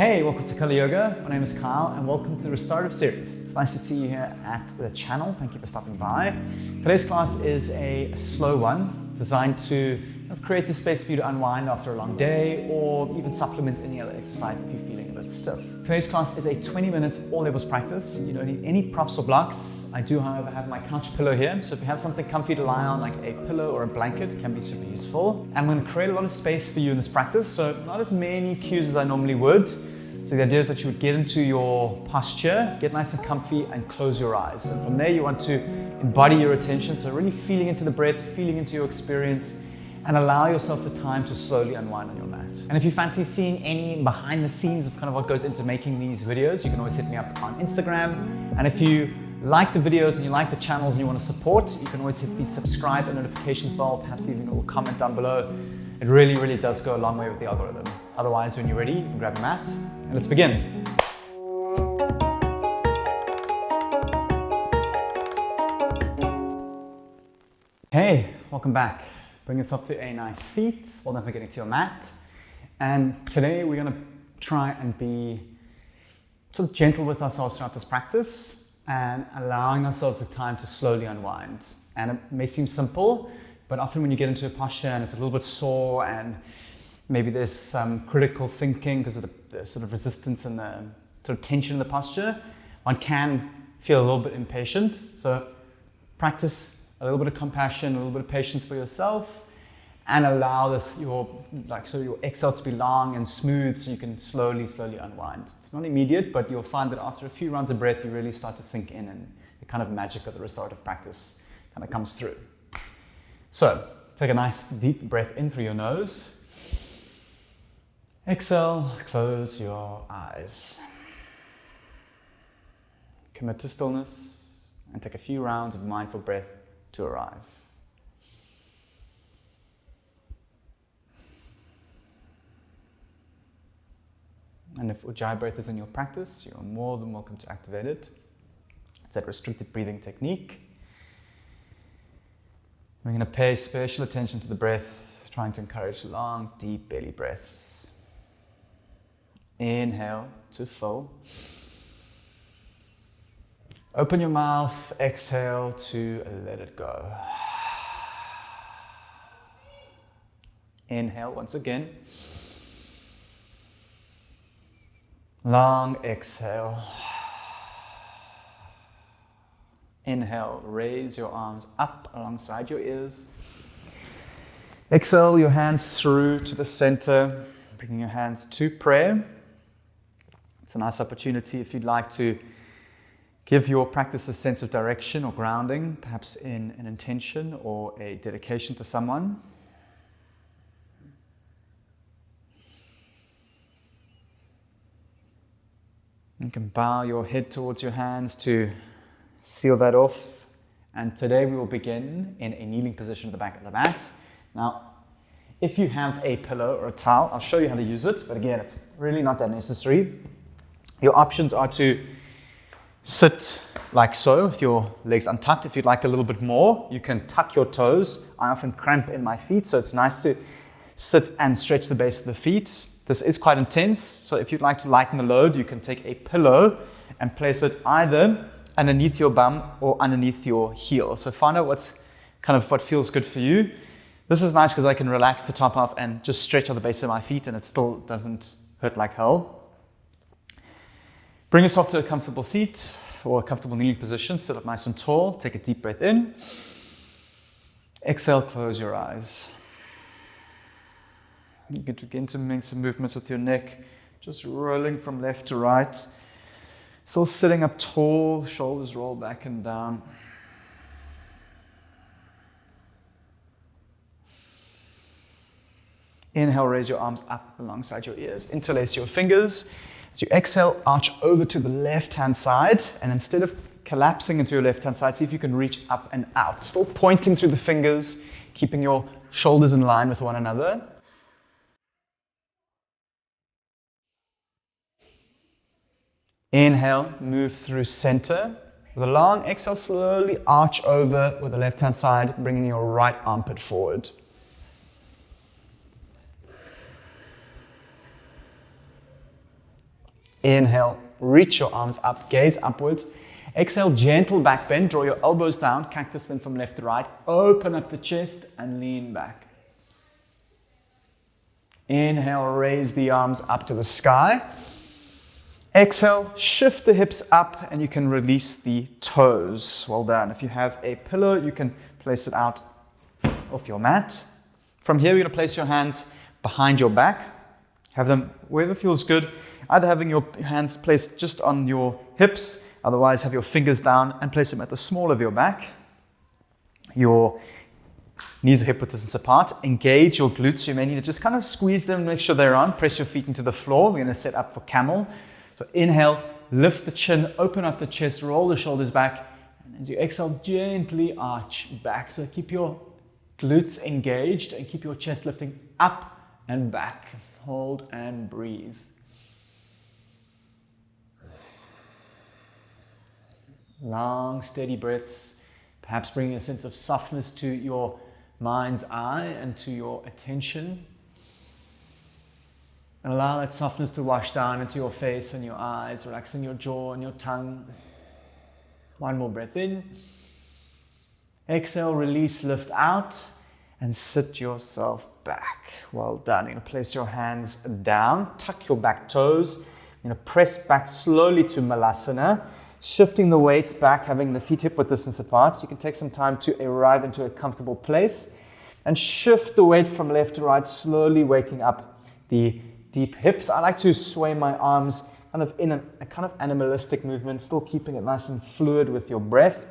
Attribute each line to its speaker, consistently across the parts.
Speaker 1: Hey, welcome to Color Yoga. My name is Kyle and welcome to the Restorative series. It's nice to see you here at the channel. Thank you for stopping by. Today's class is a slow one designed to create the space for you to unwind after a long day or even supplement any other exercise if you're feeling a bit stiff. Today's class is a 20-minute all levels practice. You don't need any props or blocks. I do, however, have my couch pillow here. So if you have something comfy to lie on, like a pillow or a blanket, it can be super useful. I'm going to create a lot of space for you in this practice. So not as many cues as I normally would. So the idea is that you would get into your posture, get nice and comfy, and close your eyes. And from there, you want to embody your attention. So really feeling into the breath, feeling into your experience, and allow yourself the time to slowly unwind on your mat. And if you fancy seeing any behind the scenes of kind of what goes into making these videos, you can always hit me up on Instagram. And if you like the videos and you like the channels and you want to support, you can always hit the subscribe and notifications bell, perhaps leaving a little comment down below. It really, really does go a long way with the algorithm. Otherwise, when you're ready, you can grab a mat and let's begin. Hey, welcome back. Bring yourself to a nice seat while never getting to your mat. And today we're going to try and be sort of gentle with ourselves throughout this practice and allowing ourselves the time to slowly unwind. And it may seem simple, but often when you get into a posture and it's a little bit sore and maybe there's some critical thinking because of the sort of resistance and the sort of tension in the posture, one can feel a little bit impatient. So practice a little bit of compassion, a little bit of patience for yourself, and allow your exhales to be long and smooth so you can slowly unwind. It's not immediate, but you'll find that after a few rounds of breath, you really start to sink in and the kind of magic of the restorative practice kind of comes through. So take a nice deep breath in through your nose. Exhale, close your eyes. Commit to stillness and take a few rounds of mindful breath to arrive. And if Ujjayi breath is in your practice, you're more than welcome to activate it. It's that restricted breathing technique. We're going to pay special attention to the breath, trying to encourage long, deep belly breaths. Inhale to full. Open your mouth, exhale to let it go. Inhale once again. Long exhale. Inhale, raise your arms up alongside your ears. Exhale your hands through to the center, bringing your hands to prayer. It's a nice opportunity if you'd like to give your practice a sense of direction or grounding, perhaps in an intention or a dedication to someone. You can bow your head towards your hands to seal that off. And today we will begin in a kneeling position at the back of the mat. Now, if you have a pillow or a towel, I'll show you how to use it, but again, it's really not that necessary. Your options are to sit like so with your legs untucked. If you'd like a little bit more, you can tuck your toes. I often cramp in my feet, so it's nice to sit and stretch the base of the feet. This is quite intense, so if you'd like to lighten the load, you can take a pillow and place it either underneath your bum or underneath your heel. So find out what feels good for you. This is nice because I can relax the top off and just stretch on the base of my feet and it still doesn't hurt like hell. Bring yourself to a comfortable seat or a comfortable kneeling position. Sit up nice and tall. Take a deep breath in. Exhale, close your eyes. You can begin to make some movements with your neck, just rolling from left to right. Still sitting up tall, shoulders roll back and down. Inhale, raise your arms up alongside your ears. Interlace your fingers. As you exhale, arch over to the left-hand side, and instead of collapsing into your left-hand side, see if you can reach up and out. Still pointing through the fingers, keeping your shoulders in line with one another. Inhale, move through center. With a long exhale, slowly arch over with the left-hand side, bringing your right armpit forward. Inhale, reach your arms up, gaze upwards. Exhale, gentle back bend, draw your elbows down, cactus then from left to right. Open up the chest and lean back. Inhale, raise the arms up to the sky. Exhale, shift the hips up and you can release the toes. Well done. If you have a pillow, you can place it out off your mat. From here, you're going to place your hands behind your back. Have them wherever feels good. Either having your hands placed just on your hips, otherwise have your fingers down and place them at the small of your back. Your knees are hip width distance apart. Engage your glutes. You may need to just kind of squeeze them, make sure they're on. Press your feet into the floor. We're going to set up for camel. So inhale, lift the chin, open up the chest, roll the shoulders back. And as you exhale, gently arch back. So keep your glutes engaged and keep your chest lifting up and back. Hold and breathe. Long, steady breaths. Perhaps bringing a sense of softness to your mind's eye and to your attention. And allow that softness to wash down into your face and your eyes, relaxing your jaw and your tongue. One more breath in. Exhale, release, lift out, and sit yourself back. Well done. You're going to place your hands down, tuck your back toes. You're going to press back slowly to Malasana, shifting the weight back, having the feet hip width distance apart. So you can take some time to arrive into a comfortable place and shift the weight from left to right, slowly waking up the deep hips. I like to sway my arms kind of in a kind of animalistic movement, still keeping it nice and fluid with your breath.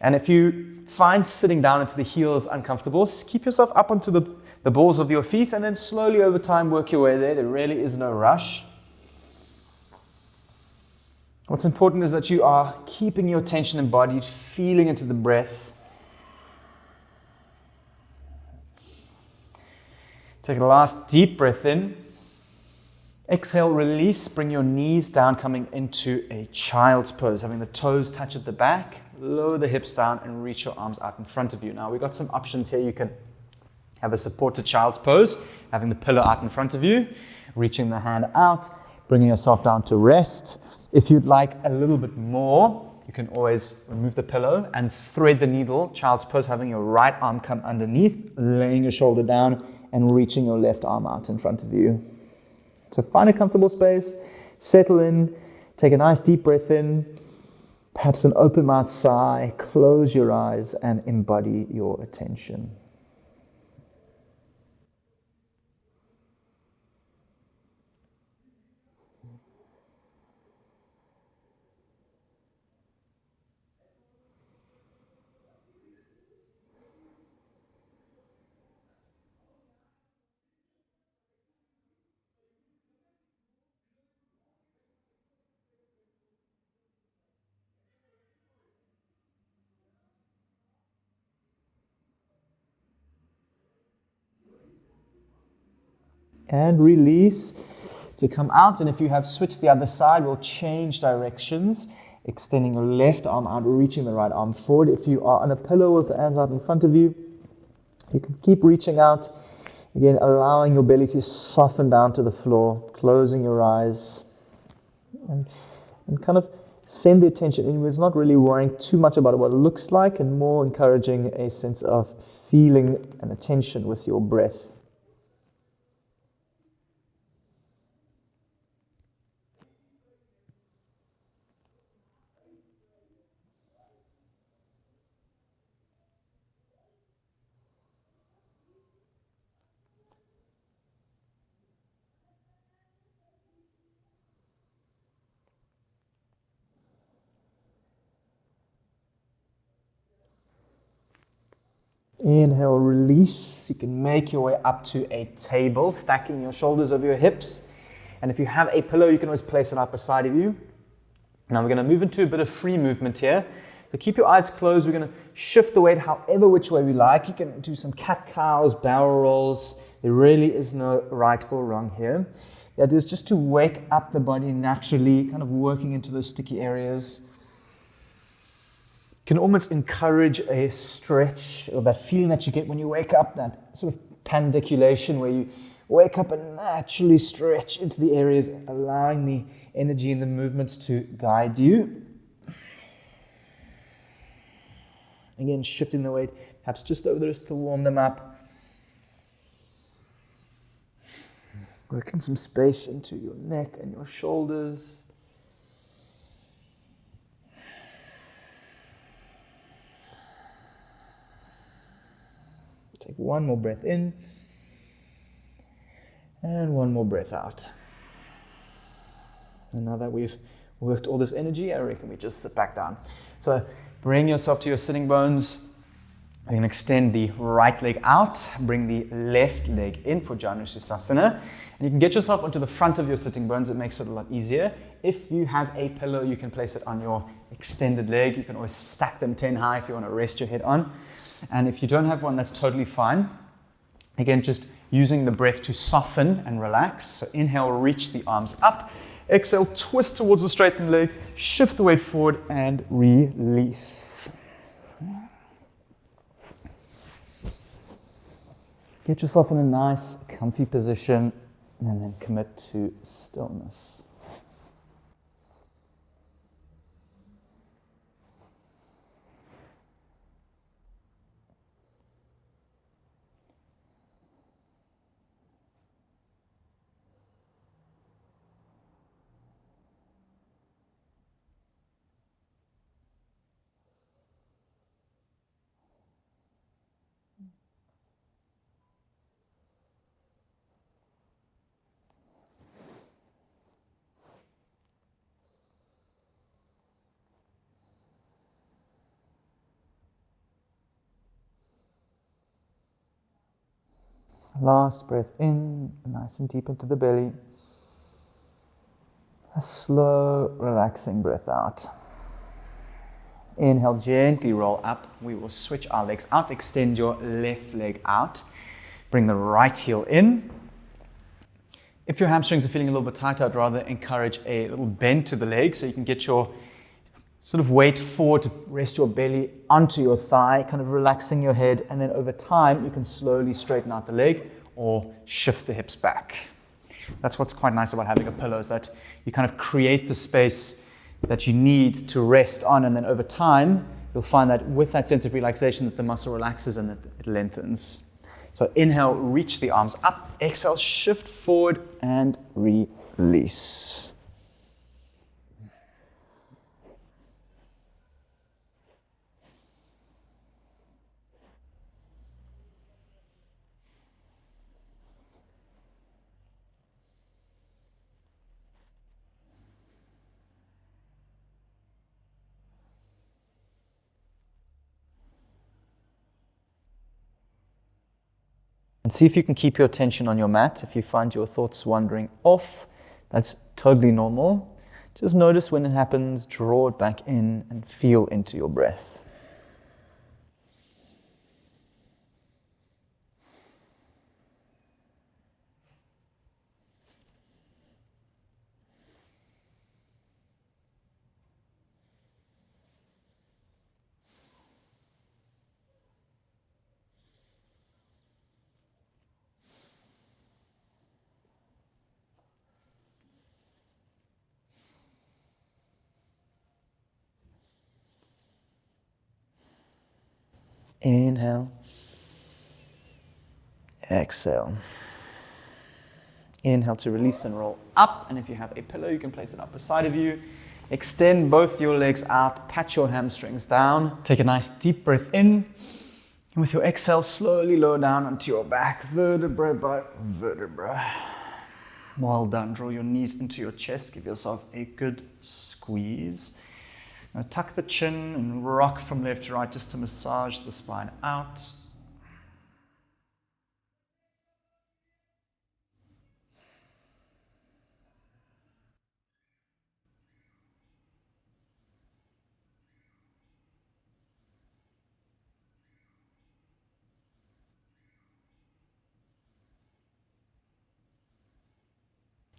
Speaker 1: And if you find sitting down into the heels uncomfortable, keep yourself up onto the balls of your feet and then slowly over time work your way there. There really is no rush. What's important is that you are keeping your attention embodied, feeling into the breath. Take a last deep breath in. Exhale, release, bring your knees down, coming into a child's pose, having the toes touch at the back, lower the hips down and reach your arms out in front of you. Now we've got some options here. You can have a supported child's pose, having the pillow out in front of you, reaching the hand out, bringing yourself down to rest. If you'd like a little bit more, you can always remove the pillow and thread the needle, child's pose, having your right arm come underneath, laying your shoulder down and reaching your left arm out in front of you. So find a comfortable space, settle in, take a nice deep breath in, perhaps an open mouth sigh, close your eyes and embody your attention. And release to come out. And if you have switched the other side, we'll change directions, extending your left arm out, reaching the right arm forward. If you are on a pillow with the hands out in front of you, you can keep reaching out. Again, allowing your belly to soften down to the floor, closing your eyes, and kind of send the attention inwards, not really worrying too much about what it looks like, and more encouraging a sense of feeling and attention with your breath. Inhale, release. You can make your way up to a table, stacking your shoulders over your hips. And if you have a pillow, you can always place it up beside of you. Now we're going to move into a bit of free movement here. So keep your eyes closed. We're going to shift the weight however which way we like. You can do some cat-cows, barrel rolls. There really is no right or wrong here. The idea is just to wake up the body naturally, kind of working into those sticky areas. Can almost encourage a stretch, or that feeling that you get when you wake up, that sort of pandiculation where you Wake up and naturally stretch into the areas, allowing the energy and the movements to guide you. Again, shifting the weight, perhaps just over the wrist to warm them up. Working some space into your neck and your shoulders. Take one more breath in. And one more breath out. And now that we've worked all this energy, I reckon we just sit back down. So bring yourself to your sitting bones. You can extend the right leg out, bring the left leg in for Shavasana. And you can get yourself onto the front of your sitting bones. It makes it a lot easier. If you have a pillow, you can place it on your extended leg. You can always stack them 10 high if you want to rest your head on. And if you don't have one, that's totally fine. Again, just using the breath to soften and relax. So inhale, reach the arms up. Exhale, twist towards the straightened leg. Shift the weight forward and release. Get yourself in a nice, comfy position and then commit to stillness. Last breath in, nice and deep into the belly. A slow, relaxing breath out. Inhale, gently roll up. We will switch our legs out. Extend your left leg out. Bring the right heel in. If your hamstrings are feeling a little bit tight, I'd rather encourage a little bend to the leg so you can get your sort of weight forward to rest your belly onto your thigh, kind of relaxing your head, and then over time you can slowly straighten out the leg or shift the hips back. That's what's quite nice about having a pillow, is that you kind of create the space that you need to rest on, and then over time you'll find that with that sense of relaxation that the muscle relaxes and that it lengthens. So inhale, reach the arms up. Exhale, shift forward and release. And see if you can keep your attention on your mat. If you find your thoughts wandering off, that's totally normal. Just notice when it happens, draw it back in and feel into your breath. Inhale. Exhale. Inhale to release and roll up. And if you have a pillow, you can place it up beside of you. Extend both your legs out. Pat your hamstrings down. Take a nice deep breath in. And with your exhale, slowly lower down onto your back, vertebra by vertebra. Well done. Draw your knees into your chest. Give yourself a good squeeze. Now tuck the chin and rock from left to right just to massage the spine out.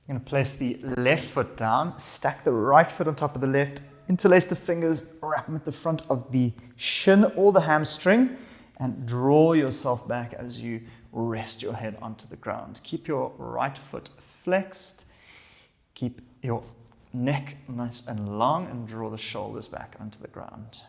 Speaker 1: You're going to place the left foot down, stack the right foot on top of the left, interlace the fingers, wrap them at the front of the shin or the hamstring, and draw yourself back as you rest your head onto the ground. Keep your right foot flexed. Keep your neck nice and long and draw the shoulders back onto the ground.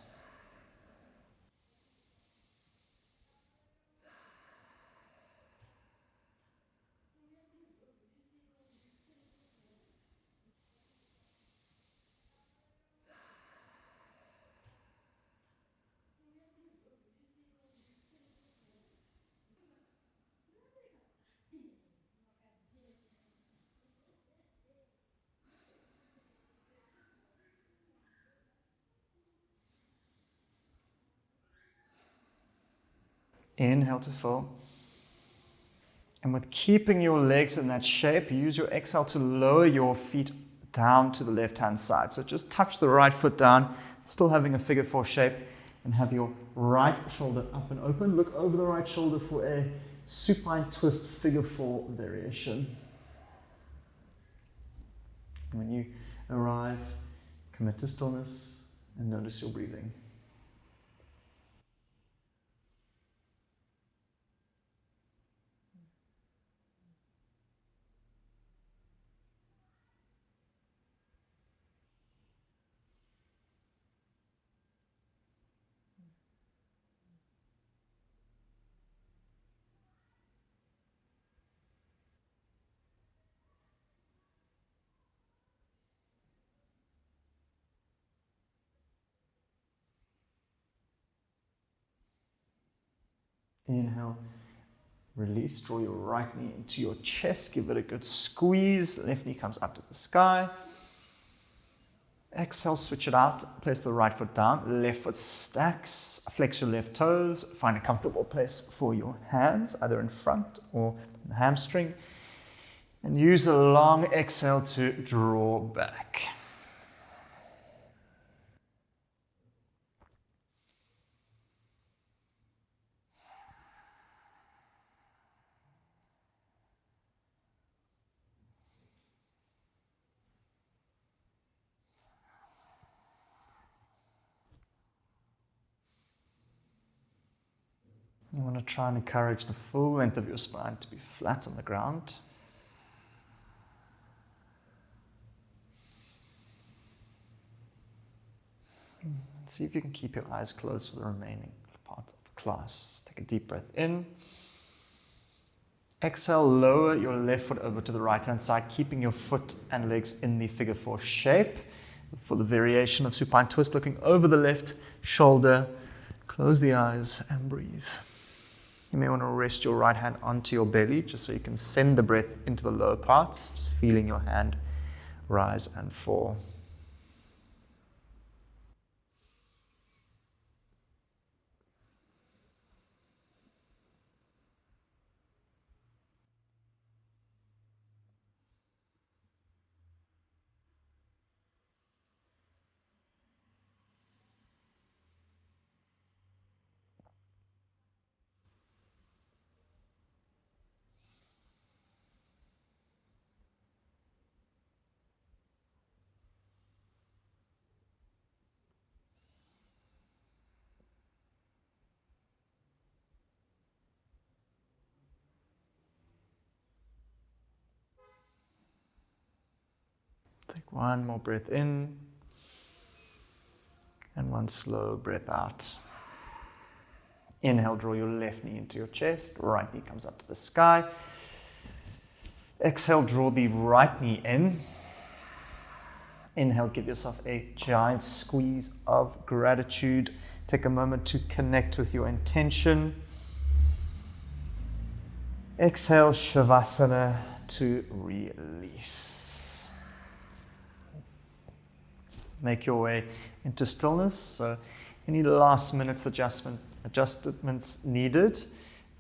Speaker 1: Inhale to fill. And with keeping your legs in that shape, use your exhale to lower your feet down to the left-hand side. So just touch the right foot down, still having a figure four shape, and have your right shoulder up and open. Look over the right shoulder for a supine twist figure four variation. When you arrive, commit to stillness and notice your breathing. Inhale, release, draw your right knee into your chest, give it a good squeeze, left knee comes up to the sky. Exhale, switch it out, place the right foot down, left foot stacks, flex your left toes, find a comfortable place for your hands, either in front or in the hamstring, and use a long exhale to draw back. You want to try and encourage the full length of your spine to be flat on the ground. See if you can keep your eyes closed for the remaining parts of the class. Take a deep breath in. Exhale, lower your left foot over to the right-hand side, keeping your foot and legs in the figure four shape. For the variation of supine twist, looking over the left shoulder, close the eyes and breathe. You may want to rest your right hand onto your belly just so you can send the breath into the lower parts, just feeling your hand rise and fall. Take one more breath in and one slow breath out. Inhale, draw your left knee into your chest, right knee comes up to the sky. Exhale, draw the right knee in. Inhale, give yourself a giant squeeze of gratitude. Take a moment to connect with your intention. Exhale, Shavasana to release. Make your way into stillness. So any last minute adjustments needed.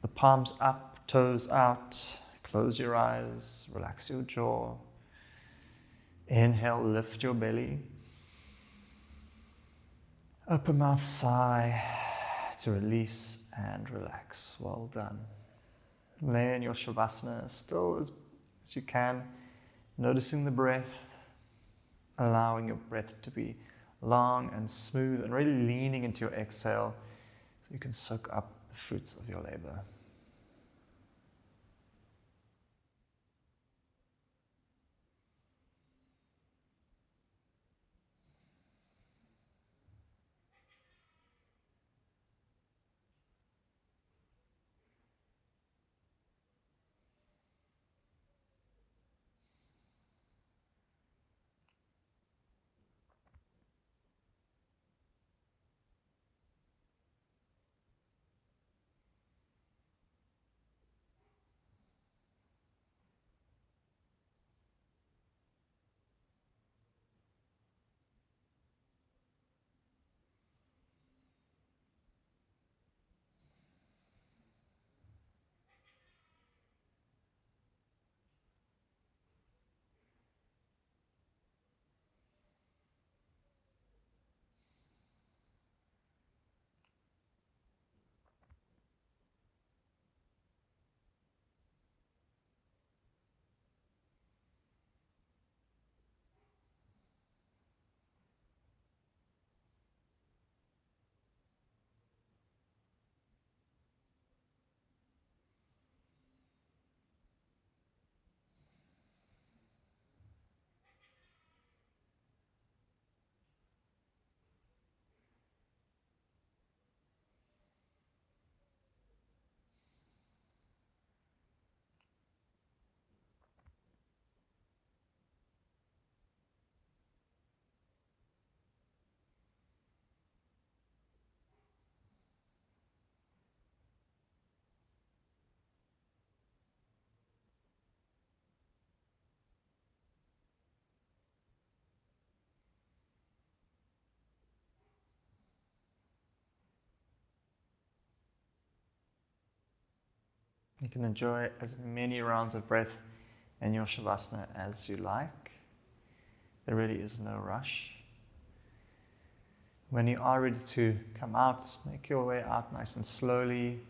Speaker 1: The palms up, toes out. Close your eyes, relax your jaw. Inhale, lift your belly. Open mouth, sigh to release and relax. Well done. Lay in your Shavasana still as you can, noticing the breath, allowing your breath to be long and smooth and really leaning into your exhale so you can soak up the fruits of your labor.
Speaker 2: You can enjoy as many rounds of breath in your Shavasana as you like. There really is no rush. When you are ready to come out, make your way out nice and slowly.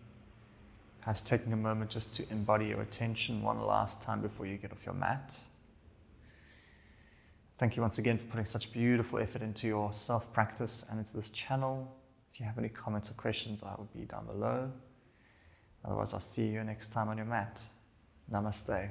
Speaker 2: Perhaps taking a moment just to embody your attention one last time before you get off your mat. Thank you once again for putting such beautiful effort into your self-practice and into this channel. If you have any comments or questions, I will be down below. Otherwise, I'll see you next time on your mat. Namaste.